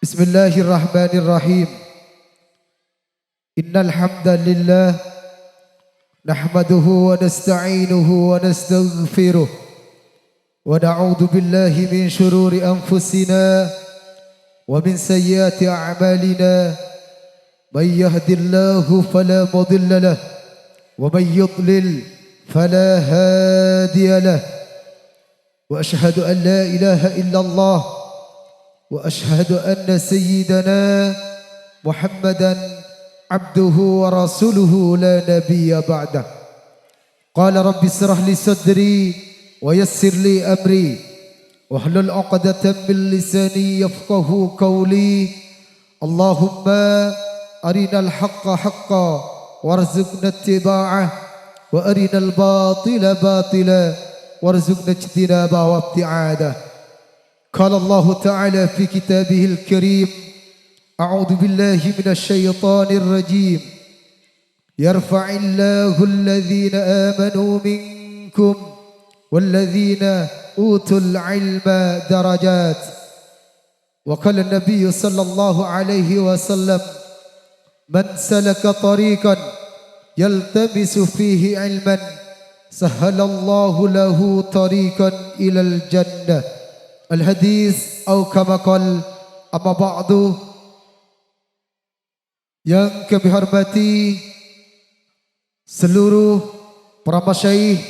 Bismillahirrahmanirrahim. Innal hamdalillah nahmaduhu wa nasta'inuhu wa nastaghfiruh wa na'udzu billahi min shururi anfusina wa min sayyiati a'malina. May yahdihillahu fala mudilla lahu wa may yudlil fala hadiya lahu. Wa ashhadu an la ilaha illallah وأشهد أن سيدنا محمدا عبده ورسوله لا نبي بعده. قال رب اشرح لي صدري ويسر لي أمري واحلل عقدة من لساني يفقه قولي. اللهم أرنا الحق حقا وارزقنا اتباعه وأرنا الباطل باطلا وارزقنا اجتنابه وابتعاده. قال الله تعالى في كتابه الكريم: أعوذ بالله من الشيطان الرجيم. يرفع الله الذين آمنوا منكم والذين أوتوا العلم درجات. وقال النبي صلى الله عليه وسلم: من سلك طريقا يلتمس فيه علما سهل الله له طريقا إلى الجنة. Al-hadis atau kama qal, amma ba'du. Yang kami hormati seluruh para masyayikh,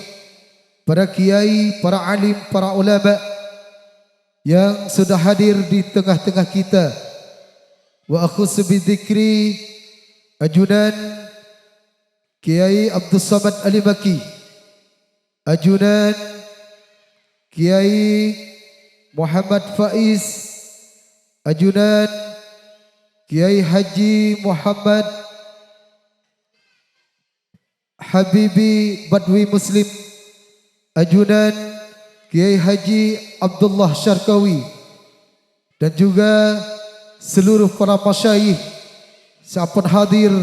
para kiai, para alim, para ulama yang sudah hadir di tengah-tengah kita. Wa akhussu bidzikri ajunan Kiai Abdul Samad Al-Maki, ajunan Kiai Muhammad Faiz, ajunan Kiai Haji Muhammad Habibi Badwi Muslim, ajunan Kiai Haji Abdullah Syarkawi, dan juga seluruh para masyayikh siapun hadir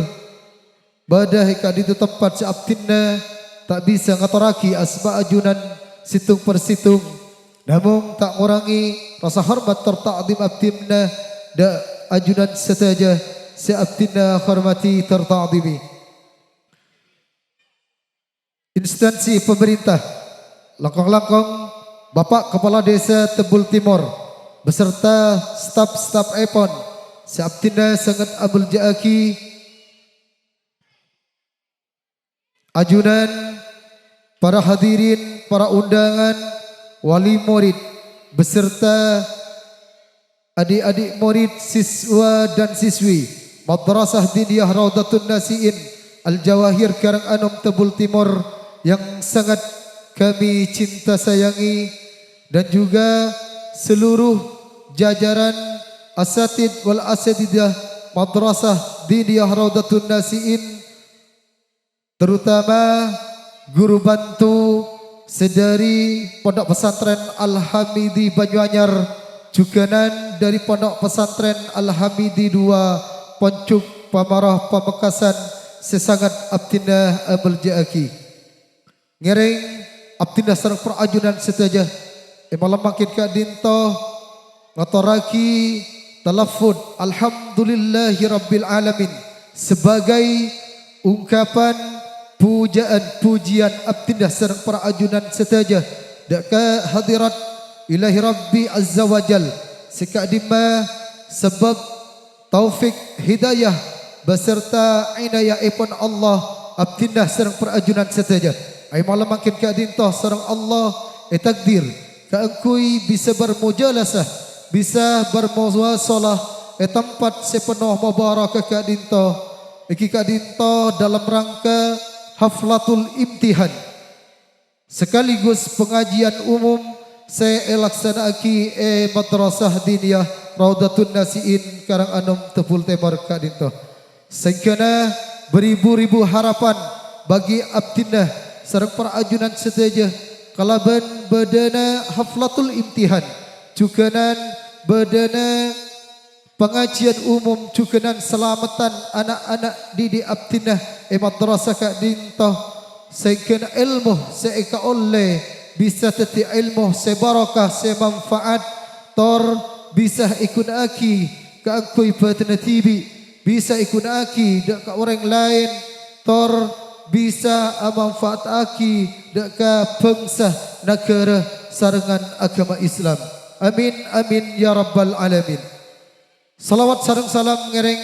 badah di tempat siaptinna tak bisa ngataraki asma ajunan situng per situng. Namun tak mengurangi rasa hormat tertakdim abdimna da ajunan setaja seabdina hormati tertakdimi. Instansi pemerintah, langkong-langkong Bapak Kepala Desa Tebul Timur beserta staf-staf EPON seabdina sangat Abdul Jaaki, ajunan para hadirin, para undangan, wali murid beserta adik-adik murid, siswa dan siswi Madrasah Diniyah Raudatun Nasiin Al-Jawahir Karanganom Tebul Timur yang sangat kami cinta sayangi, dan juga seluruh jajaran asatid wal asatidah Madrasah Diniyah Raudatun Nasiin, terutama guru bantu sedari Pondok Pesantren Al-Hamidi Banyuanyar, juganan dari Pondok Pesantren Al-Hamidi 2 Poncuk Pamarah Pamekasan sesangat abdina Abdul Jaaki. Ngereng abdina sareng perajunan setaja malam makin ka dinto ngatoraki talafud alhamdulillahi rabbil alamin sebagai ungkapan pujian abdindah serang para ajunan setaja daka hadirat ilahi rabbi azza wajal sekadima sebab taufik hidayah beserta inayah ipun Allah abdindah serang para ajunan setaja ay malam makin kadintoh serang Allah takdir kaangkui bisa bermujalasah, bisa bermuwasalah tempat sepenuh mubarakah kadintoh iki kadintoh dalam rangka haflatul imtihan sekaligus pengajian umum saya laksanaaki Madrasah Diniyah Raudatun Nasiin Karanganom Tebul Timur kadintoh. Sehingga beribu-ribu harapan bagi abdinah sareng para ajunan setaja kalaban badana haflatul imtihan juganan badana pengajian umum juganan selamatan anak-anak didik abdinah madrasah ka dintoh sehingga ilmu seika oleh bisa teti ilmu sebarakah semanfaat tor bisa ikun aki keangkui patnatibi bisa ikun aki dak ka orang lain tor bisa manfaat aki dak ka bangsa negara sarengan agama Islam. Amin amin ya rabbal alamin. Salawat sareng salam ngereng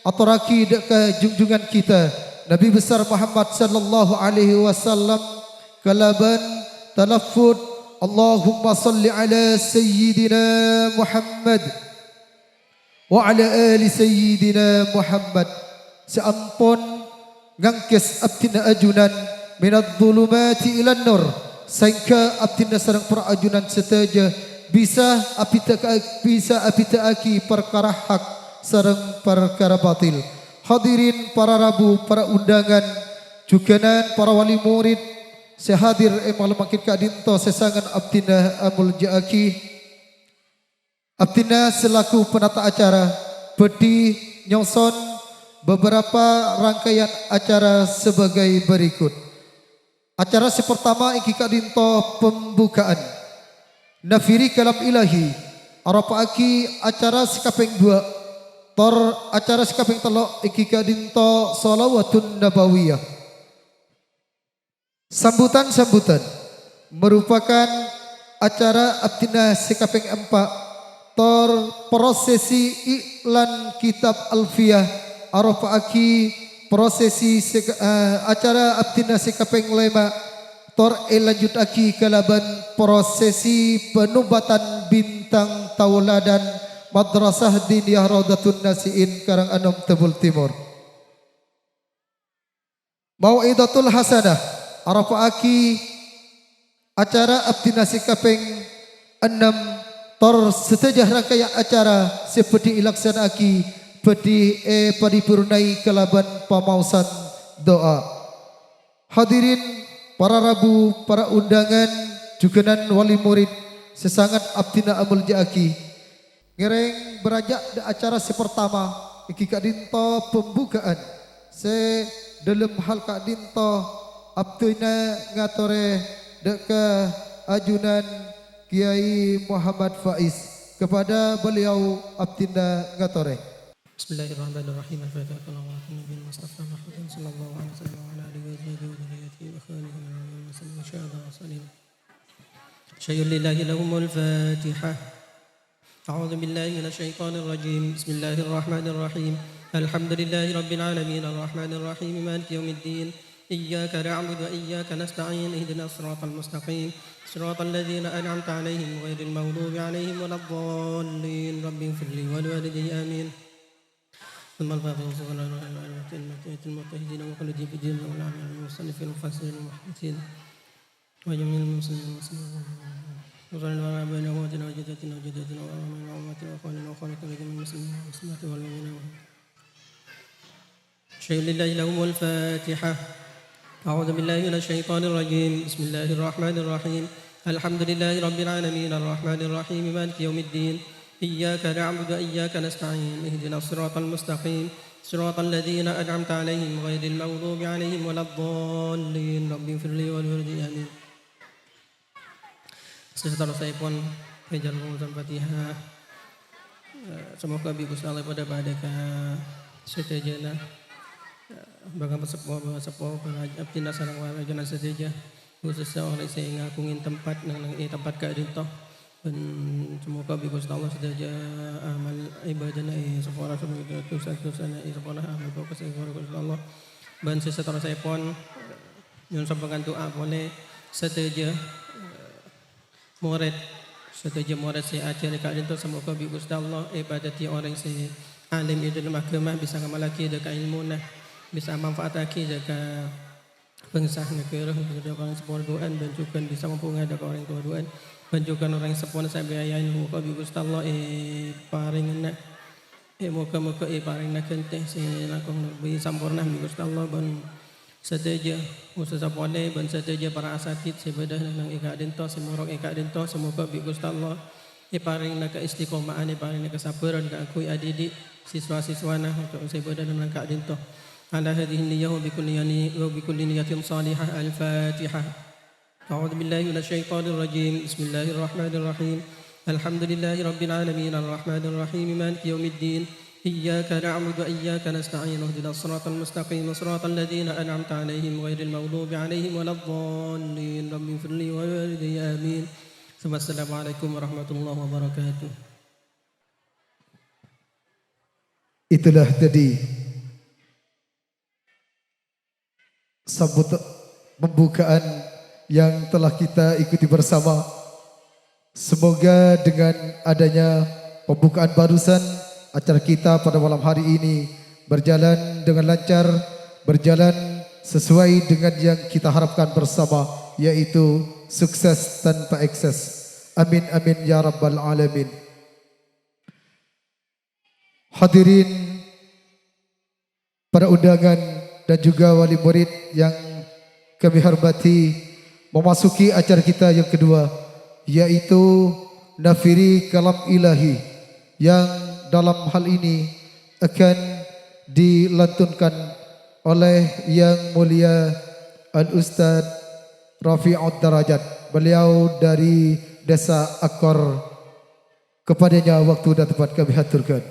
aturaki dak ka junjungan kita Nabi besar Muhammad sallallahu alaihi wasallam kalaban talaffuz Allahumma salli ala sayyidina Muhammad wa ala ali sayyidina Muhammad. Seampun ngangkes abdina ajunan minadh dhulumati ilan nur sehingga abdina sareng perajunan setaja bisa apita aki perkara hak sareng perkara batil. Hadirin para rabu, para undangan, juganan para wali murid, sehadir emal makin kadinto sesangan abdina amul jaaki. Abdina selaku penata acara bedi nyongson beberapa rangkaian acara sebagai berikut. Acara pertama iki kadinto pembukaan. Nafiri kalam ilahi arapaaki acara sekaping 2 tor acara sekaping 3 iki kadinto sholawatun nabawiyah. Sambutan merupakan acara abdina sekaping 4 tor prosesi iklan kitab alfiyah arapaaki prosesi acara abdina sekaping 5 tor lanjut aki kalaban prosesi penubatan bintang tauladan Madrasah Diniyah Raudatun Nasiin Karang Anom Tebul Timur. Mau'idatul Hasanah arapaaki acara abdina sekaping 6 tor setejah rangkaian acara seperti ilaksanaaki pedi paripurnai kalaban pamausan doa. Hadirin para rabu, para undangan, juganan wali murid sesangat abdina amul jaaki ngereng berajak di acara pertama iki kadinto pembukaan dalam hal kadinto abdina ngatore deka ajunan Kiai Muhammad Faiz kepada beliau abdina ngatore. Bismillahirrahmanirrahim. Al-Fatihah. Mustafa Muhammad sallallahu alaihi wasallam wa ala alihi wa sahbihi wa khalihi Syai'un lillahi lahumul Fatihah. أعوذ بالله من الشيطان الرجيم بسم الله الرحمن الرحيم الحمد لله رب العالمين الرحمن الرحيم مالك يوم الدين إياك نعبد وإياك نستعين اهدنا الصراط المستقيم صراط الذين أنعمت عليهم غير المغضوب عليهم ولا الضالين رب اغفر لي ولوالدي آمين ثم الفاتحة المتهدين وخلدي في الدين والعلماء المصنفين المفسرين المحدثين وجميع المسلمين وصلى الله على بين أمواتنا وجدتنا وجدتنا وأمامنا وأماتنا وأخواننا وأخواننا وجميع المسلمين والمسلمات والمؤمنين. شيء لله لهم الفاتحة. أعوذ بالله من الشيطان الرجيم بسم الله الرحمن الرحيم الحمد لله رب العالمين الرحمن الرحيم مالك يوم الدين إياك نعبد وإياك نستعين اهدنا الصراط المستقيم صراط الذين أنعمت عليهم غير المغضوب عليهم ولا الضالين رب اغفر لي ولوالدي آمين. Setelah saya pun penjar pengurusan Fatihah. Semoga Gusti Allah pada setejana bagang sepuh abdina sareng warajana seteja khususnya oleh saya ngakungin tempat nang tempat kadinto dan semoga Gusti Allah seteja amal ibadahna sepora semoga dosa-dosana sepora amal bagus Gusti Allah. Dan setelah saya pun nyun sampeyan doa boleh seteja murid setuju murid saya ajar dekat itu semoga Gusti Allah ibadati orang si alim di dalam agama bisa ngamalaki dekat ilmu nah bisa manfaataki dekat bangsa negara dekat orang sepuan dan juga bisa mempunyai dekat orang tua duaan dan juga orang sepuan saya biayain semoga Gusti Allah paring nak moga-moga paring nak kenteh si langkung lebih sempurna Gusti Allah ban seteja khusus apone ban seteja para asatid sebedah nang ika dento semorok ika dento semoga Gusti Allah paring nak istiqomahan paring nak kesabaran ka akui adidik siswa-siswana untuk sebedah nang ka dento ala hadhihi niyyah wa bikulli niyatin salihah al-fatihah. A'udzu billahi minasy syaithanir rajim bismillahirrahmanirrahim الحمد لله رب العالمين الرحمن الرحيم مالك يوم الدين إياك نعبد وإياك نستعين اهدنا الصراط المستقيم صراط الذين أنعمت عليهم غير المغضوب عليهم ولا الضالين رب اغفر لي ولوالدي آمين ثم السلام عليكم ورحمة الله وبركاته. Itulah tadi sambutan pembukaan yang telah kita ikuti bersama. Semoga dengan adanya pembukaan barusan, acara kita pada malam hari ini berjalan dengan lancar, berjalan sesuai dengan yang kita harapkan bersama, yaitu sukses tanpa ekses. Amin amin ya rabbal alamin. Hadirin, para undangan dan juga wali murid yang kami hormati, memasuki acara kita yang kedua, yaitu Nafiri Kalam Ilahi, yang dalam hal ini akan dilantunkan oleh Yang Mulia Al-Ustaz Rafi'ud Darajat. Beliau dari Desa Akor. Kepadanya waktu dan tempat kami haturkan.